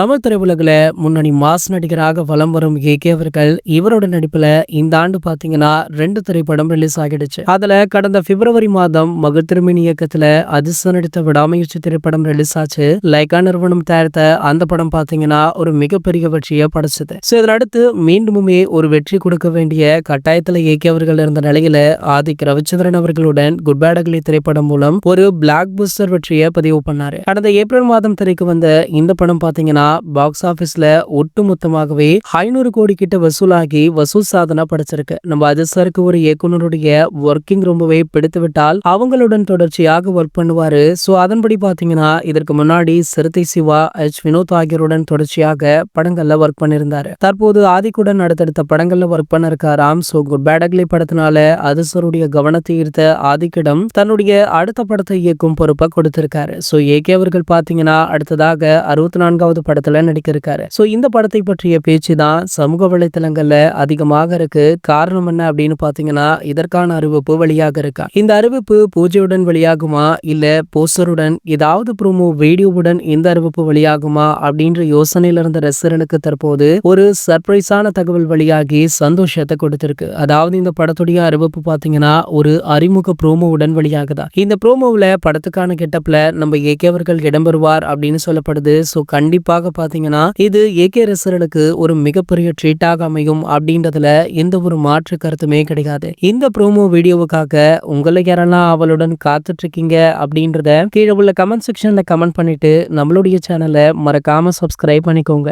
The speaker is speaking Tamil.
தமிழ் திரையுலகில் முன்னணி மாஸ் நடிகராக வலம் வரும் ஏகே அவர்கள் இவரோட நடிப்புல இந்த ஆண்டு பாத்தீங்கன்னா 2 திரைப்படம் ரிலீஸ் ஆகிடுச்சு. அதுல கடந்த பிப்ரவரி மாதம் மகள் திருமணி இயக்கத்துல அதிர்ஷ்டம் நடித்த விடாமுயற்சி திரைப்படம் ரிலீஸ் ஆச்சு. லைகா நிறுவனம் தயாரித்த அந்த படம் பாத்தீங்கன்னா ஒரு மிகப்பெரிய வெற்றியை படைச்சது. இதனடுத்து மீண்டுமே ஒரு வெற்றி கொடுக்க வேண்டிய கட்டாயத்துல ஏகே அவர்கள் இருந்த நிலையில ஆதிக் ரவிச்சந்திரன் அவர்களுடன் குட் பேட் அக்லி திரைப்படம் மூலம் ஒரு பிளாக் பஸ்டர் வெற்றியை பதிவு பண்ணாரு. கடந்த ஏப்ரல் மாதம் திரைக்கு வந்த இந்த படம் பாத்தீங்கன்னா பாக்ஸ் ஆபீஸ்ல ஒட்டுமொத்தமாகவே 500 கோடி கிட்ட வசூலாகி வசூல் சாதனை படைச்சிருக்கு. நம்ம அதிர்ஷ்டருக்கு ஒரு இயக்குனருடைய ஒர்க்கிங் ரொம்பவே பிடித்து விட்டால் அவங்களுடன் தொடர்ச்சியாக ஒர்க் பண்ணுவாரு. சோ அதன்படி பாத்தீங்கன்னா இதற்கு முன்னாடி சிறுத்தை சிவா, வினோத் ஆகியோருடன் தொடர்ச்சியாக படங்கள்ல ஒர்க் பண்ணியிருந்தாரு. தற்போது ஆதிக்குடன் அடுத்தடுத்த படங்கள்ல ஒர்க் பண்ண இருக்காராம். சோ குட் பேட் அக்லி படத்தினால அதிர்ஷ்டருடைய கவனத்தை ஈர்த்த ஆதிக்கிடம் தன்னுடைய அடுத்த படத்தை இயக்கும் பொறுப்பை கொடுத்திருக்காரு. சோ ஏகே அவர்கள் பாத்தீங்கன்னா அடுத்ததாக 64வது படத்துல நடிக்க இருக்காரு. சோ இந்த படத்தை பற்றிய பேச்சு தான் சமூக வலைத்தளங்கள்ல அதிகமாக இருக்கு. காரணம் என்ன அப்படின்னு பாத்தீங்கன்னா இதற்கான அறிவிப்பு வெளியாக இருக்கா. இந்த அறிவிப்பு பூஜையுடன் வெளியாகுமா இல்ல போஸ்டருடன் ஏதாவது ப்ரோமோ வீடியோவுடன் இந்த அறிவிப்பு வெளியாகுமா அப்படின்ற யோசனையில இருந்த ரசிகர்களுக்கு தற்போது ஒரு சர்ப்ரைஸான தகவல் வெளியாகி சந்தோஷத்தை கொடுத்திருக்கு. அதாவது இந்த படத்துடைய அறிவிப்பு பாத்தீங்கன்னா ஒரு அறிமுக ப்ரோமோவுடன் வெளியாகுதா. இந்த ப்ரோமோவுல படத்துக்கான கெட்டப்ல நம்ம ஏகே அவர்கள் இடம்பெறுவார் அப்படின்னு சொல்லப்படுது. சோ கண்டிப்பாக பாத்தீங்கன்னா இது ஏகே ரசிகர்களுக்கு ஒரு மிகப்பெரிய ட்ரீட்டாக அமையும் அப்படின்றதுல எந்த ஒரு மாற்று கருத்துமே கிடையாது. இந்த ப்ரோமோ வீடியோவுக்காக உங்களை யாரெல்லாம் அவளுடன் காத்துட்டு இருக்கீங்க அப்படின்றத கீழே உள்ள கமெண்ட் செக்ஷன்ல கமெண்ட் பண்ணிட்டு நம்மளுடைய சேனலை மறக்காம சப்ஸ்கிரைப் பண்ணிக்கோங்க.